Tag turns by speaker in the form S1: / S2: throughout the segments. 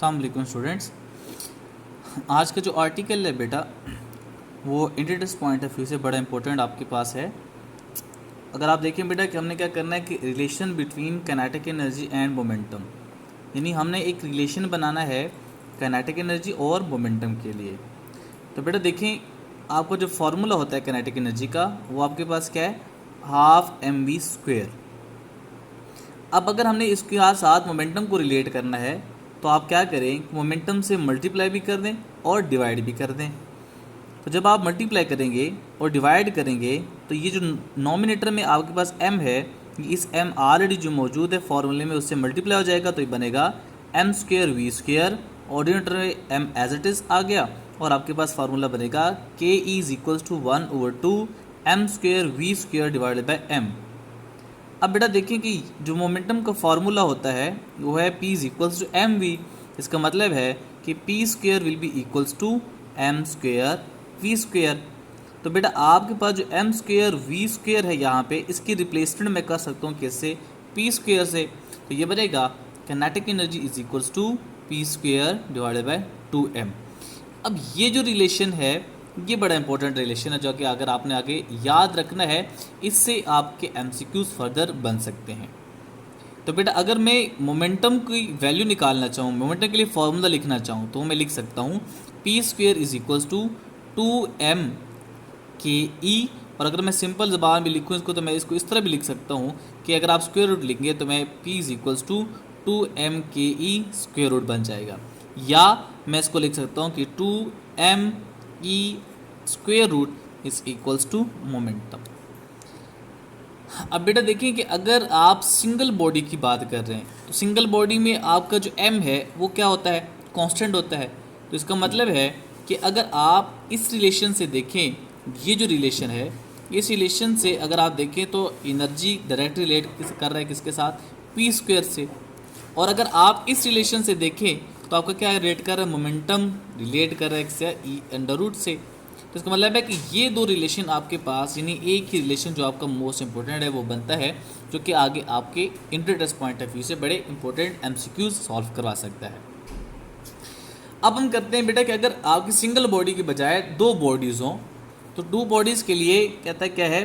S1: अस्सलाम वालेकुम स्टूडेंट्स। आज का जो आर्टिकल है बेटा वो इंटरेस्ट पॉइंट ऑफ व्यू से बड़ा इंपॉर्टेंट आपके पास है। अगर आप देखें बेटा कि हमने क्या करना है कि relation between kinetic energy and momentum, यानी हमने एक रिलेशन बनाना है काइनेटिक एनर्जी और मोमेंटम के लिए। तो बेटा देखें, आपका जो फार्मूला होता है काइनेटिक एनर्जी का वो आपके पास क्या है, हाफ mv²। अब अगर हमने इसके साथ मोमेंटम को रिलेट करना है तो आप क्या करें, मोमेंटम से मल्टीप्लाई भी कर दें और डिवाइड भी कर दें। तो जब आप मल्टीप्लाई करेंगे और डिवाइड करेंगे तो ये जो नॉमिनेटर में आपके पास m है, इस m ऑलरेडी जो मौजूद है फॉर्मूले में उससे मल्टीप्लाई हो जाएगा, तो ये बनेगा m² v²। और डिनोमिनेटर में m एज इट इज़ आ गया और आपके पास फार्मूला बनेगा k is equals to 1/2 m² v² divided by m। अब बेटा देखें कि जो मोमेंटम का फार्मूला होता है वो है p is equals to M V. इसका मतलब है कि p² will be equals to m² v²। तो बेटा आपके पास जो m² v² है यहाँ पे, इसकी रिप्लेसमेंट मैं कर सकता हूँ किससे, p² से। तो ये बनेगा kinetic energy is equals to p² divided by 2m। अब ये जो रिलेशन है ये बड़ा इंपॉर्टेंट रिलेशन है जो कि अगर आपने आगे याद रखना है, इससे आपके MCQs फर्दर बन सकते हैं। तो बेटा अगर मैं मोमेंटम की वैल्यू निकालना चाहूँ, मोमेंटम के लिए फॉर्मूला लिखना चाहूँ, तो मैं लिख सकता हूँ p² is equals to 2m ke। और अगर मैं सिंपल ज़बान में लिखूँ इसको तो मैं इसको इस तरह भी लिख सकता हूँ कि अगर आप स्क्वायर रूट लिखेंगे तो मैं p is equals to 2m ke square root बन जाएगा। या मैं इसको लिख सकता हूँ कि 2m e square root is equals to momentum. अब बेटा देखिए कि अगर आप सिंगल बॉडी की बात कर रहे हैं तो सिंगल बॉडी में आपका जो m है वो क्या होता है, कांस्टेंट होता है। तो इसका मतलब है कि अगर आप इस रिलेशन से देखें, ये जो रिलेशन है, इस रिलेशन से अगर आप देखें तो एनर्जी डायरेक्ट रिलेट कर रहा है किसके साथ, p² से। और अगर आप इस रिलेशन से देखें तो आपका क्या रिलेट कर रहा है, मोमेंटम रिलेट कर रहा है किससे, e√. से। तो इसका मतलब है कि ये दो रिलेशन आपके पास, यानी एक ही रिलेशन जो आपका मोस्ट इंपॉर्टेंट है वो बनता है, जो कि आगे आपके इंटरेस्ट पॉइंट ऑफ व्यू से बड़े इंपॉर्टेंट MCQs सॉल्व करवा सकता है। अब हम करते हैं बेटा कि अगर आपकी सिंगल बॉडी के बजाय दो बॉडीज़ हों तो टू बॉडीज़ के लिए कहता है क्या है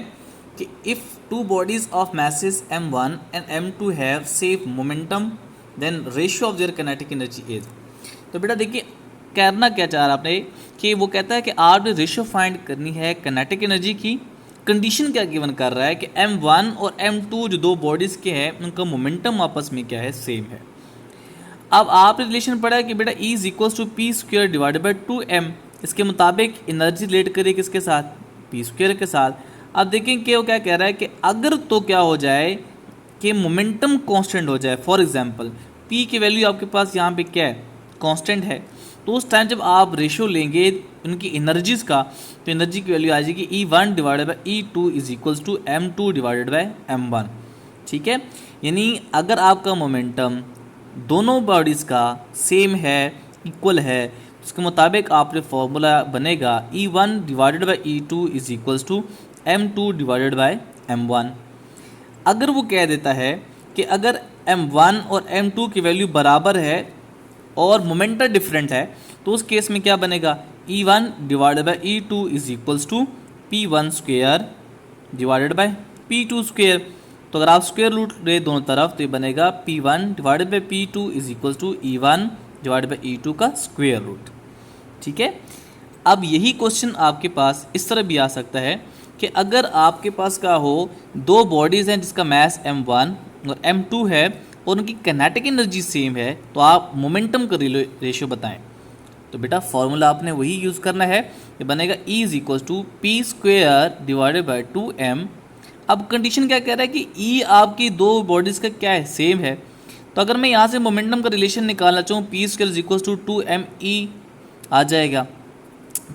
S1: कि if two bodies of masses m1 and m2 have same momentum then ratio of their kinetic energy is. तो बेटा देखिए करना क्या चाह रहा आपने कि वो कहता है कि आपने रेशियो फाइंड करनी है काइनेटिक एनर्जी की। कंडीशन क्या गिवन कर रहा है कि m1 और m2 जो दो बॉडीज़ के हैं उनका मोमेंटम आपस में क्या है, सेम है। अब आपने रिलेशन पढ़ा है कि बेटा E is equals to p² divided by 2m। इसके मुताबिक एनर्जी रिलेट करिए किसके साथ, p² के साथ। अब देखें कि वो क्या कह रहा है कि अगर तो क्या हो जाए कि मोमेंटम कांस्टेंट हो जाए, फॉर एग्जांपल p की वैल्यू आपके पास यहाँ पे क्या है, कांस्टेंट है, तो उस टाइम जब आप रेशियो लेंगे उनकी एनर्जीज़ का तो एनर्जी की वैल्यू आ जाएगी E1 divided by E2 is equals to m2 divided by m1। ठीक है, यानी अगर आपका मोमेंटम दोनों बॉडीज़ का सेम है, इक्वल है, तो उसके मुताबिक आपने फॉर्मूला बनेगा E1 divided by E2 is equals to m2 divided by m1। अगर वो कह देता है कि अगर m1 और m2 की वैल्यू बराबर है और मोमेंटम डिफरेंट है तो उस केस में क्या बनेगा, E1 divided by E2 is equals to p1² divided by p2²। तो अगर आप स्क्वायर रूट ले दोनों तरफ तो ये बनेगा p1 divided by p2 is equals to E1 divided by E2 का स्क्वायर रूट। ठीक है, अब यही क्वेश्चन आपके पास इस तरह भी आ सकता है कि अगर आपके पास का हो दो बॉडीज़ हैं जिसका मास m1 और m2 है और उनकी काइनेटिक एनर्जी सेम है, तो आप मोमेंटम का रेशियो बताएं। तो बेटा फॉर्मूला आपने वही यूज़ करना है, ये बनेगा E is equals to p² divided by 2m। अब कंडीशन क्या कह रहा है कि E आपकी दो बॉडीज़ का क्या है, सेम है। तो अगर मैं यहाँ से मोमेंटम का रिलेशन निकालना चाहूँ, p² is equals to 2me आ जाएगा।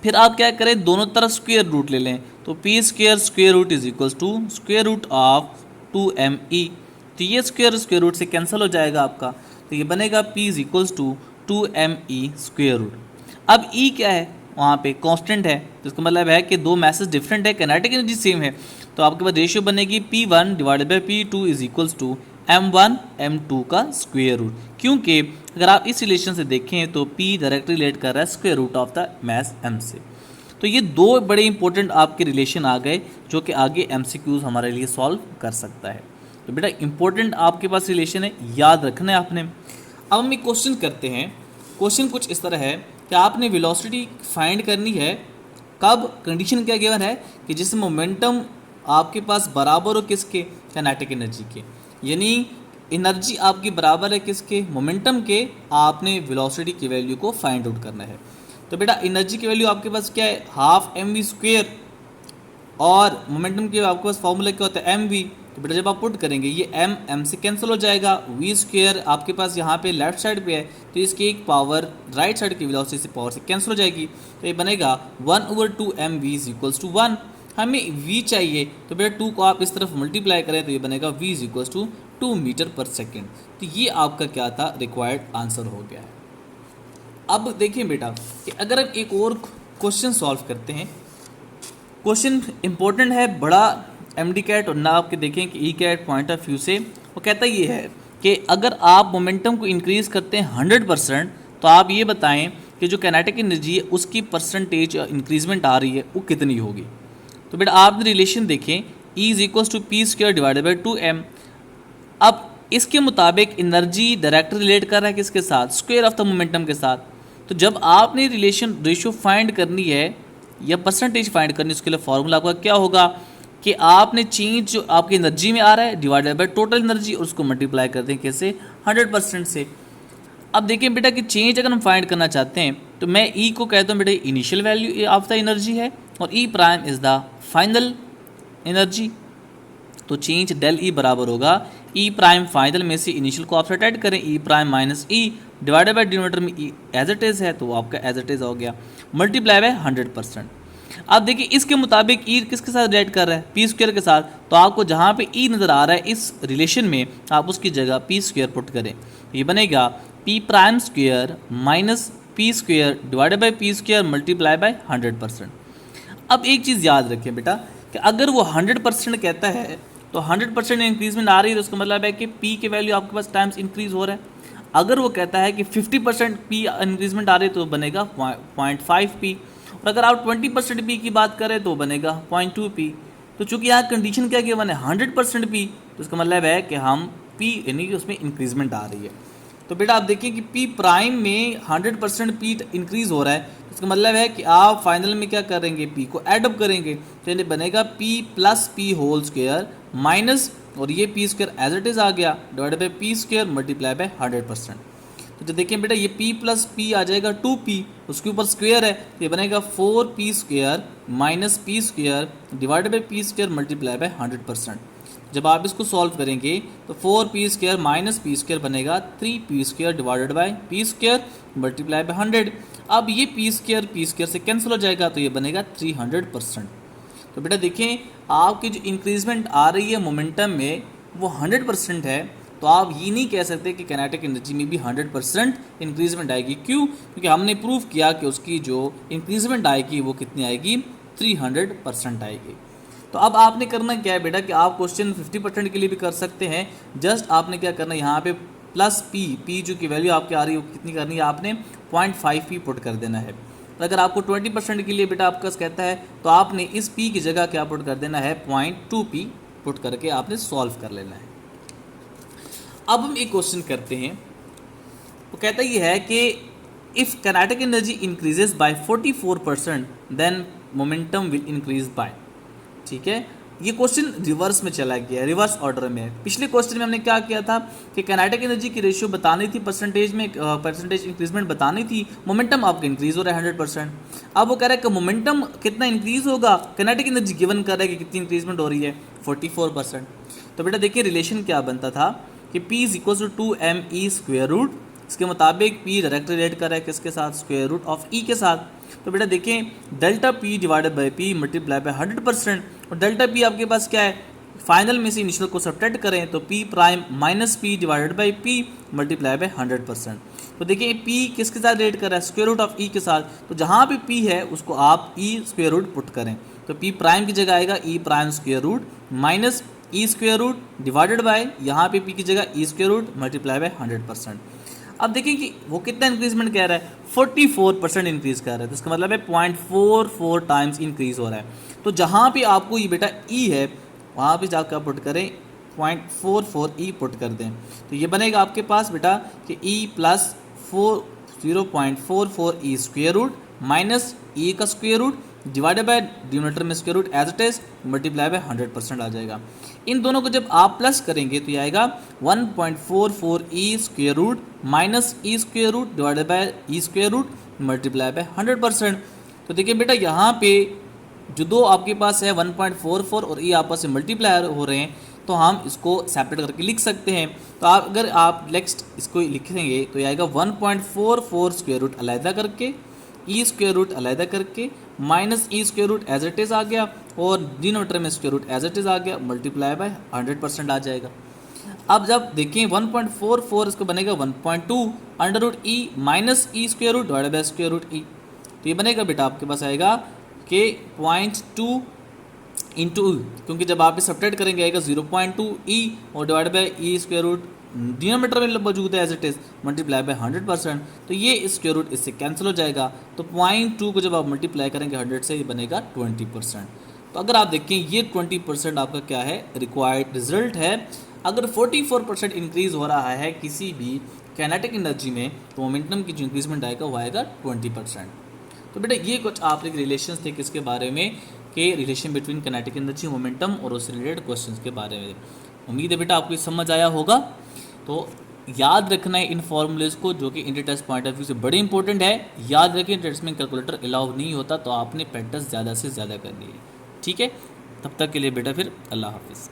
S1: फिर आप क्या करें, दोनों तरफ स्क्वायर रूट ले लें, तो p² square root is equals to square root of 2me। तो ये स्क्वायर रूट से कैंसिल हो जाएगा आपका, तो ये बनेगा p is equals to 2me square root. अब E क्या है, वहाँ पे कांस्टेंट है, तो इसका मतलब है कि दो मैसेज डिफरेंट है, काइनेटिक एनर्जी सेम है, तो आपके पास रेशियो बनेगी p1 divided by p2 is equals to m1 m2 का स्क्वायर रूट, क्योंकि अगर आप इस रिलेशन से देखें तो p डायरेक्टली रिलेट कर रहा है square root of the mass m से। तो ये दो बड़े इंपॉर्टेंट आपके रिलेशन आ गए जो कि आगे MCQs हमारे लिए सॉल्व कर सकता है। तो बेटा इंपॉर्टेंट आपके पास रिलेशन है, याद रखना है आपने। अब हम एक क्वेश्चन करते हैं। क्वेश्चन कुछ इस तरह है कि आपने वेलोसिटी फाइंड करनी है, कब, कंडीशन क्या गिवन है कि जिस मोमेंटम आपके पास बराबर हो किसके, काइनेटिक एनर्जी के, यानी एनर्जी आपकी बराबर है किसके, मोमेंटम के, आपने वेलोसिटी की वैल्यू को फाइंड आउट करना है। तो बेटा एनर्जी की वैल्यू आपके पास क्या है, हाफ mv², और मोमेंटम के आपके पास फॉर्मूला क्या होता है mv। तो बेटा जब आप पुट करेंगे ये m से कैंसिल हो जाएगा, v² आपके पास यहाँ पे लेफ्ट साइड पे है तो इसकी एक पावर राइट साइड की वेलोसिटी से पावर से कैंसिल हो जाएगी, तो ये बनेगा 1/2 mv = 1। हमें v चाहिए तो बेटा 2 को आप इस तरफ मल्टीप्लाई करें तो ये बनेगा v = 2 मीटर/सेकेंड। तो ये आपका क्या था, रिक्वायर्ड आंसर हो गया है। अब देखिए बेटा कि अगर हम एक और क्वेश्चन सॉल्व करते हैं, क्वेश्चन इंपॉर्टेंट है, बड़ा MD-CAT और नाप के देखें कि E-CAT पॉइंट ऑफ व्यू से, वो कहता ये है कि अगर आप मोमेंटम को इंक्रीज़ करते हैं 100% तो आप ये बताएं कि जो काइनेटिक एनर्जी है उसकी परसेंटेज इंक्रीजमेंट आ रही है वो कितनी होगी। तो बेटा आप रिलेशन देखें, E = p² / 2m। अब इसके मुताबिक एनर्जी डायरेक्ट रिलेट कर रहा है किसके साथ, स्क्वायर ऑफ द मोमेंटम के साथ। तो जब आपने रिलेशन रेशियो फाइंड करनी है या परसेंटेज फाइंड करनी है, उसके लिए फॉर्मूला आपका क्या होगा कि आपने चेंज जो आपकी एनर्जी में आ रहा है डिवाइडेड बाय टोटल एनर्जी और उसको मल्टीप्लाई करते हैं कैसे, 100% से। अब देखिए बेटा कि चेंज अगर हम फाइंड करना चाहते हैं तो मैं ई को कहता हूँ बेटा initial value of the energy है और E prime is the final energy. तो चेंज डेल ई बराबर होगा ई प्राइम फाइनल में से इनिशियल को आप सब्ट्रैक्ट करें, E prime minus E divided by denominator में ई एज इट इज़ है तो वो आपका एज इट इज़ हो गया, मल्टीप्लाई बाय 100%। अब देखिए इसके मुताबिक ई किसके साथ रिलेट कर रहा है, p² के साथ। तो आपको जहाँ पे ई नज़र आ रहा है इस रिलेशन में आप उसकी जगह p² पुट करें, ये बनेगा p'² minus p² divided by p² multiply by 100%। अब एक चीज़ याद रखें बेटा कि अगर वो 100% कहता है तो 100% इंक्रीजमेंट आ रही है तो उसका मतलब है कि p की वैल्यू आपके पास टाइम्स इंक्रीज हो रहा है। अगर वो कहता है कि 50% p इंक्रीजमेंट आ रही है तो बनेगा 0.5p, और अगर आप 20% p की बात करें तो बनेगा 0.2p। तो चूंकि यहाँ कंडीशन क्या गिवन है 100% p, तो इसका मतलब है कि हम p यानी कि उसमें इंक्रीजमेंट आ रही है। तो बेटा आप देखिए कि p प्राइम में 100% p इंक्रीज हो रहा है, तो इसका मतलब है कि आप फाइनल में क्या करेंगे, p को एडअप करेंगे तो ये बनेगा p + p² माइनस और ये p² एज इट इज़ आ गया divided by p² multiply by 100%। तो देखिए बेटा ये p + p आ जाएगा 2p, उसके ऊपर स्क्वायर है तो ये बनेगा 4p² minus p² divided by p² multiply by 100%। जब आप इसको सॉल्व करेंगे तो 4p² माइनस p² बनेगा 3p² divided by p² multiply by 100। अब ये p² से कैंसिल हो जाएगा तो ये बनेगा 300%। तो बेटा देखें आपकी जो इंक्रीजमेंट आ रही है मोमेंटम में वो 100% है, तो आप ये नहीं कह सकते कि काइनेटिक एनर्जी में भी 100% इंक्रीजमेंट आएगी। क्यों? क्योंकि हमने प्रूव किया कि उसकी जो इंक्रीजमेंट आएगी वो कितनी आएगी, 300% आएगी। तो अब आपने करना क्या है बेटा कि आप क्वेश्चन 50% के लिए भी कर सकते हैं। जस्ट आपने क्या करना है यहाँ पे प्लस p जो की वैल्यू आपकी आ रही है वो कितनी करनी है, आपने 0.5p पुट कर देना है। तो अगर आपको 20% के लिए बेटा आपका कहता है तो आपने इस p की जगह क्या पुट कर देना है, 0.2p पुट करके आपने सॉल्व कर लेना है। अब हम एक क्वेश्चन करते हैं, वो कहता ये है कि if kinetic energy increases by 44% then momentum will increase by. ठीक है, ये क्वेश्चन रिवर्स में चला गया, रिवर्स ऑर्डर में है। पिछले क्वेश्चन में हमने क्या किया था कि काइनेटिक एनर्जी की रेशियो बतानी थी, परसेंटेज में परसेंटेज इंक्रीजमेंट बतानी थी, मोमेंटम आपका इंक्रीज हो रहा है 100%। अब वो कह रहा है कि मोमेंटम कितना इंक्रीज होगा, काइनेटिक एनर्जी गिवन कर रहा है कि कितनी इंक्रीजमेंट हो रही है, 44%। तो बेटा देखिए रिलेशन क्या बनता था कि p = 2me², इसके मुताबिक p डायरेक्ट रिलेट कर रहा है किसके साथ, स्क्वायर रूट ऑफ e के साथ। तो बेटा देखें delta p divided by p multiply by 100%, और डेल्टा p आपके पास क्या है, फाइनल में से इनिशियल को सब्ट्रैक्ट करें तो p prime minus p divided by p multiply by 100%। तो देखिए p किसके साथ रिलेट कर रहा है, स्क्वायर रूट ऑफ e के साथ। तो जहाँ पे p है उसको आप e² पुट करें तो p प्राइम की जगह आएगा e prime square root minus E square root divided by यहाँ पे पी की जगह E square root multiply by 100%। अब देखिए कि वो कितना इंक्रीजमेंट कह रहा है, 44% इंक्रीज कर रहा है, तो इसका मतलब है 0.44 टाइम्स इंक्रीज हो रहा है। तो जहाँ पे आपको ये बेटा ई है वहाँ पे जाकर पुट करें 0.44 ई पुट कर दें, तो ये बनेगा आपके पास बेटा कि E plus 0.44 E square root minus E का square root divided by denominator में square root as it is multiply by 100% आ जाएगा। इन दोनों को जब आप प्लस करेंगे तो ये आएगा 1.44 E square root minus E square root divided by E square root multiply by 100%। तो देखिए बेटा यहाँ पे जो दो आपके पास है 1.44 और ई आपस में मल्टीप्लाई हो रहे हैं, तो हम इसको सेपरेट करके लिख सकते हैं। तो आप अगर आप नेक्स्ट इसको लिखेंगे तो ये आएगा 1.44 स्क्वेयर रूट अलहदा करके ई स्क्वेयर रूट अलहदा करके minus E square root as it is आ गया और डिनोमिनेटर में square root as it is आ गया मल्टीप्लाई बाय 100% आ जाएगा। अब जब देखें 1.44 इसको बनेगा 1.2 under root e minus E square root divided by square root e, तो ये बनेगा बेटा आपके पास आएगा कि 0.2 इंटू, क्योंकि जब आप इसे सब्ट्रैक्ट करेंगे आएगा 0.2 ई और divide by E square root denominator में मौजूद है as it is multiply by 100%, तो ये स्क्वेयर रूट इससे कैंसिल हो जाएगा। तो 0.2 को जब आप मल्टीप्लाई करेंगे 100 से ये बनेगा 20%। तो अगर आप देखें ये 20% आपका क्या है रिक्वायर्ड रिजल्ट है। अगर 44% इंक्रीज हो रहा है किसी भी काइनेटिक एनर्जी में तो मोमेंटम की जो इंक्रीजमेंट आएगा वो आएगा 20%। तो बेटा ये कुछ आप एक रिलेशन थे किसके बारे में कि relation between kinetic energy momentum और उससे रिलेटेड क्वेश्चंस के बारे में। उम्मीद है बेटा आपको समझ आया होगा। तो याद रखना है इन फॉर्मूलेज को जो कि inter test point of view से बड़े इंपॉर्टेंट है। याद रखें टेस्ट में कैलकुलेटर अलाउ नहीं होता, तो आपने प्रैक्टिस ज़्यादा से ज़्यादा करनी है। ठीक है, तब तक के लिए बेटा फिर अल्लाह हाफिज़।